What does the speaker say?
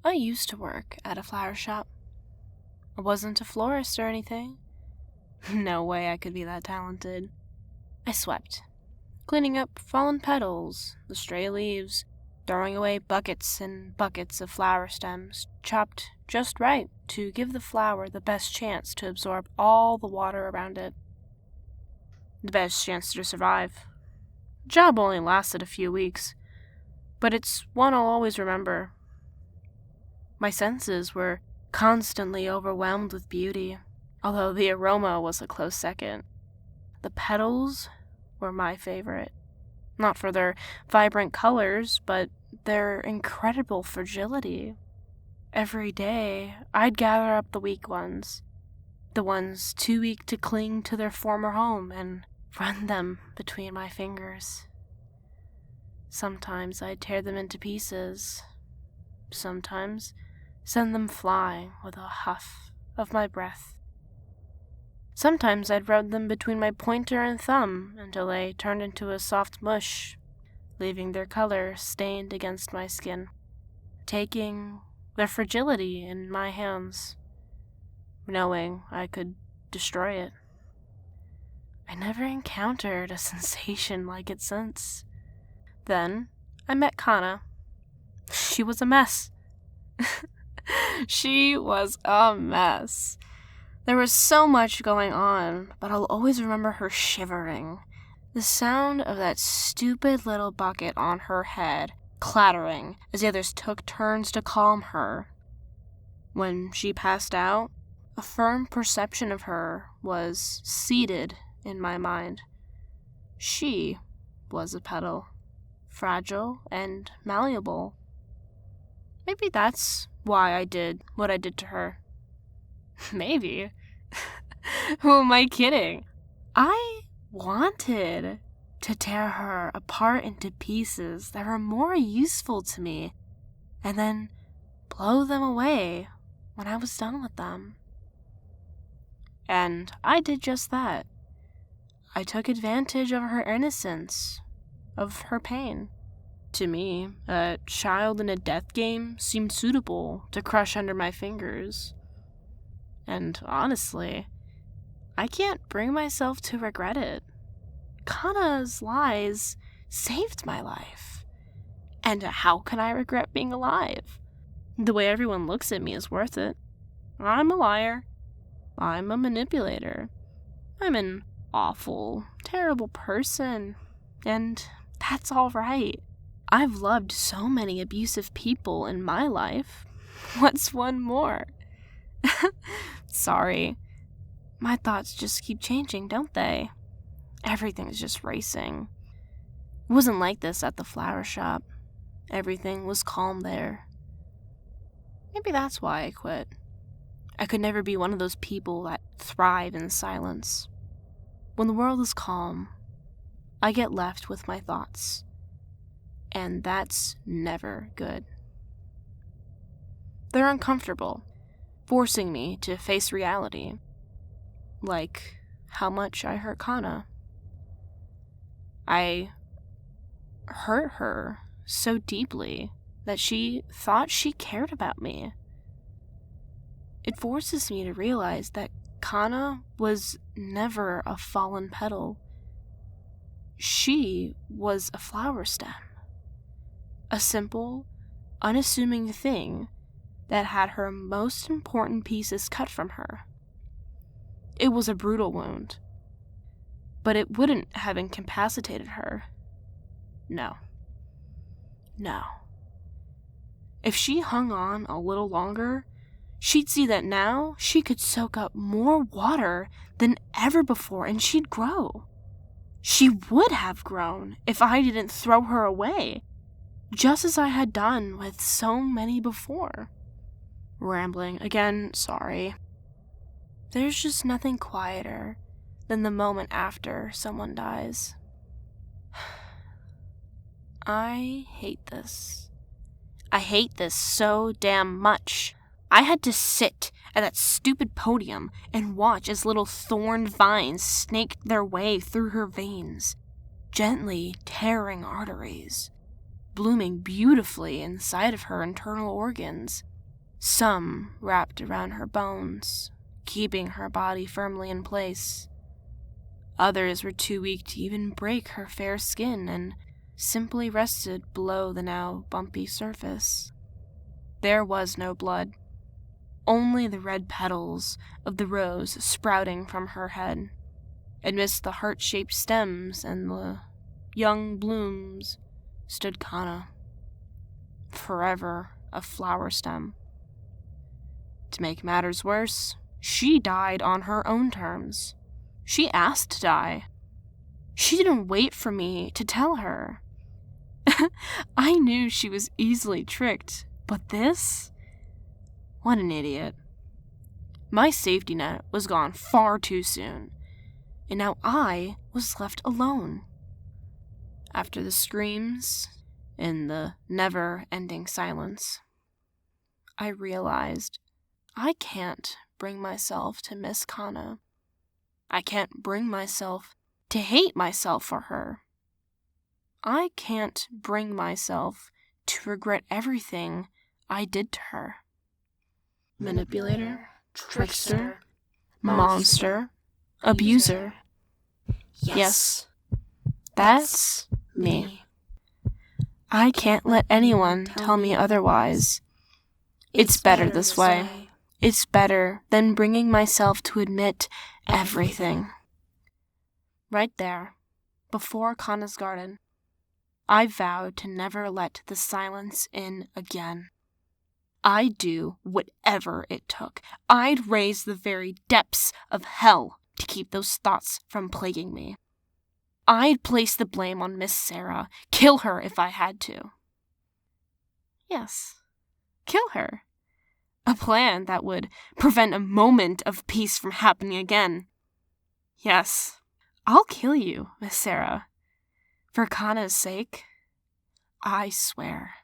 I used to work at a flower shop. I wasn't a florist or anything. No way I could be that talented. I swept, cleaning up fallen petals, the stray leaves, throwing away buckets and buckets of flower stems, chopped just right to give the flower the best chance to absorb all the water around it. The best chance to survive. The job only lasted a few weeks, but it's one I'll always remember. My senses were constantly overwhelmed with beauty, although the aroma was a close second. The petals were my favorite, not for their vibrant colors, but their incredible fragility. Every day, I'd gather up the weak ones, the ones too weak to cling to their former home, and run them between my fingers. Sometimes I'd tear them into pieces, sometimes send them flying with a huff of my breath. Sometimes I'd rub them between my pointer and thumb until they turned into a soft mush, leaving their color stained against my skin, taking their fragility in my hands, knowing I could destroy it. I never encountered a sensation like it since. Then I met Kana. She was a mess. She was a mess. There was so much going on, but I'll always remember her shivering. The sound of that stupid little bucket on her head clattering as the others took turns to calm her. When she passed out, a firm perception of her was seated in my mind. She was a petal, fragile and malleable. Maybe that's why I did what I did to her. Maybe. Who am I kidding? I wanted to tear her apart into pieces that were more useful to me, and then blow them away when I was done with them. And I did just that. I took advantage of her innocence, of her pain. To me, a child in a death game seemed suitable to crush under my fingers. And honestly, I can't bring myself to regret it. Kana's lies saved my life. And how can I regret being alive? The way everyone looks at me is worth it. I'm a liar. I'm a manipulator. I'm an awful, terrible person. And that's all right. I've loved so many abusive people in my life. What's one more? Sorry. My thoughts just keep changing, don't they? Everything's just racing. It wasn't like this at the flower shop. Everything was calm there. Maybe that's why I quit. I could never be one of those people that thrive in silence. When the world is calm, I get left with my thoughts. And that's never good. They're uncomfortable, forcing me to face reality. Like how much I hurt Kana. I hurt her so deeply that she thought she cared about me. It forces me to realize that Kana was never a fallen petal. She was a flower stem. A simple, unassuming thing that had her most important pieces cut from her. It was a brutal wound, but it wouldn't have incapacitated her. No. If she hung on a little longer, she'd see that now she could soak up more water than ever before, and she'd grow. She would have grown if I didn't throw her away, just as I had done with so many before. Rambling again, sorry. There's just nothing quieter than the moment after someone dies. I hate this. I hate this so damn much. I had to sit at that stupid podium and watch as little thorn vines snaked their way through her veins, gently tearing arteries, blooming beautifully inside of her internal organs, Some wrapped around her bones, keeping her body firmly in place. Others were too weak to even break her fair skin and simply rested below the now bumpy surface. There was no blood, only the red petals of the rose sprouting from her head. Amidst the heart-shaped stems and the young blooms stood Kana, forever a flower stem. To make matters worse, she died on her own terms. She asked to die. She didn't wait for me to tell her. I knew she was easily tricked, but this? What an idiot. My safety net was gone far too soon, and now I was left alone. After the screams and the never-ending silence, I realized I can't bring myself to miss Kana. I can't bring myself to hate myself for her. I can't bring myself to regret everything I did to her. Manipulator, trickster, monster, abuser. Yes, that's me. I can't let anyone tell me otherwise. It's better this way. It's better than bringing myself to admit everything. Right there, before Kana's garden, I vowed to never let the silence in again. I'd do whatever it took. I'd raise the very depths of hell to keep those thoughts from plaguing me. I'd place the blame on Miss Sara, kill her if I had to. Yes, kill her. A plan that would prevent a moment of peace from happening again. Yes, I'll kill you, Miss Sara. For Kana's sake, I swear.